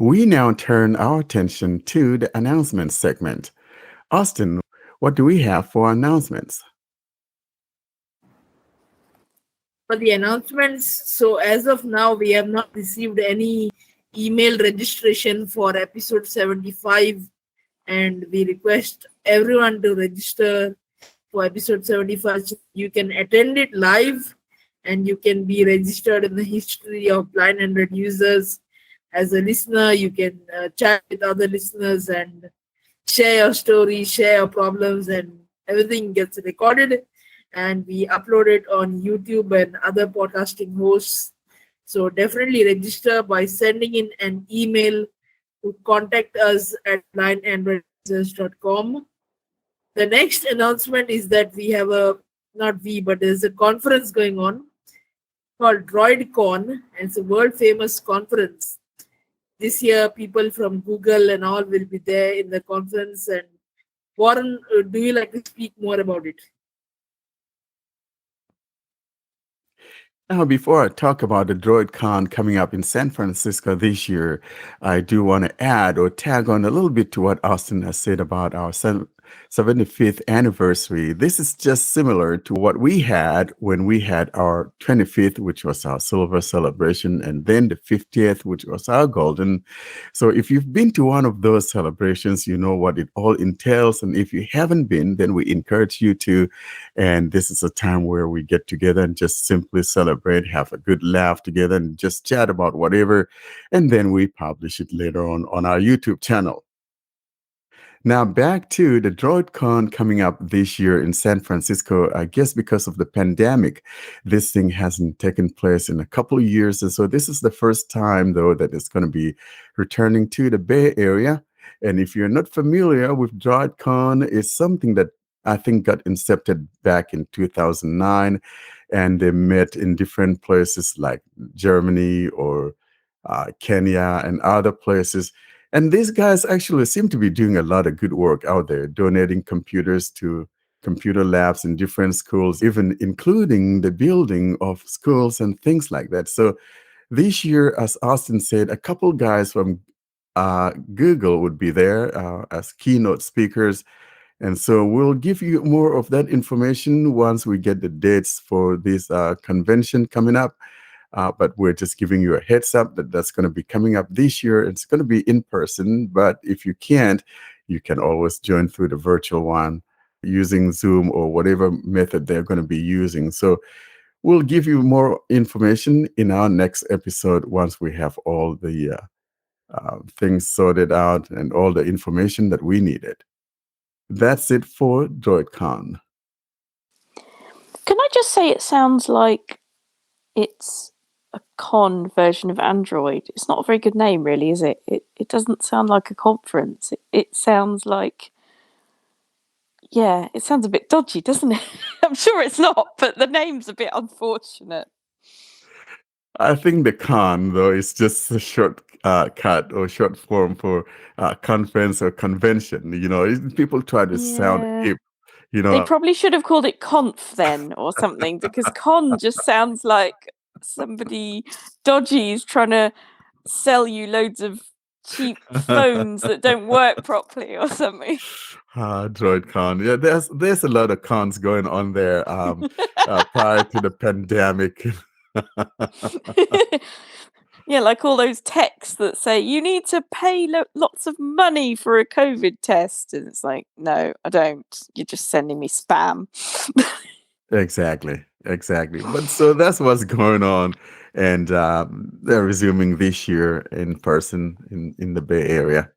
We now turn our attention to the announcement segment. Austin, what do we have for announcements? For the announcements, so as of now, we have not received any email registration for episode 75, and we request everyone to register for episode 75. So you can attend it live and you can be registered in the history of blind and red users. As a listener, you can chat with other listeners and share your story, share your problems, and everything gets recorded and we upload it on YouTube and other podcasting hosts. So definitely register by sending in an email to contact us at blindandroidusers.com. The next announcement is that we have not we, but there's a conference going on called DroidCon, and it's a world famous conference. This year, people from Google and all will be there in the conference. And Warren, do you like to speak more about it? Now, before I talk about the DroidCon coming up in San Francisco this year, I do want to add or tag on a little bit to what Austin has said about our 75th anniversary. This is just similar to what we had when we had our 25th, which was our silver celebration, and then the 50th, which was our golden. So if you've been to one of those celebrations, you know what it all entails. And if you haven't been, then we encourage you to. And this is a time where we get together and just simply celebrate, have a good laugh together, and just chat about whatever. And then we publish it later on our YouTube channel. Now, back to the DroidCon coming up this year in San Francisco. I guess because of the pandemic, this thing hasn't taken place in a couple of years. And so this is the first time, though, that it's going to be returning to the Bay Area. And if you're not familiar with DroidCon, it's something that I think got incepted back in 2009. And they met in different places like Germany or Kenya and other places. And these guys actually seem to be doing a lot of good work out there, donating computers to computer labs in different schools, even including the building of schools and things like that. So this year, as Austin said, a couple guys from Google would be there as keynote speakers. And so we'll give you more of that information once we get the dates for this convention coming up. But we're just giving you a heads up that that's going to be coming up this year. It's going to be in person, but if you can't, you can always join through the virtual one using Zoom or whatever method they're going to be using. So we'll give you more information in our next episode once we have all the things sorted out and all the information that we needed. That's it for DroidCon. Can I just say it sounds like it's a con version of Android? It's not a very good name, really, is it? It doesn't sound like a conference. It sounds like, yeah, it sounds a bit dodgy, doesn't it? I'm sure it's not, but the name's a bit unfortunate. I think the con, though, is just a short cut or short form for conference or convention. You know, people try to sound hip. You know, they probably should have called it conf then or something, because con just sounds like somebody dodgy is trying to sell you loads of cheap phones that don't work properly or something. DroidCon. Yeah, there's a lot of cons going on there prior to the pandemic. Yeah, like all those texts that say you need to pay lots of money for a COVID test, and it's like, no, I don't. You're just sending me spam. Exactly. But so that's what's going on, and they're resuming this year in person in the Bay Area.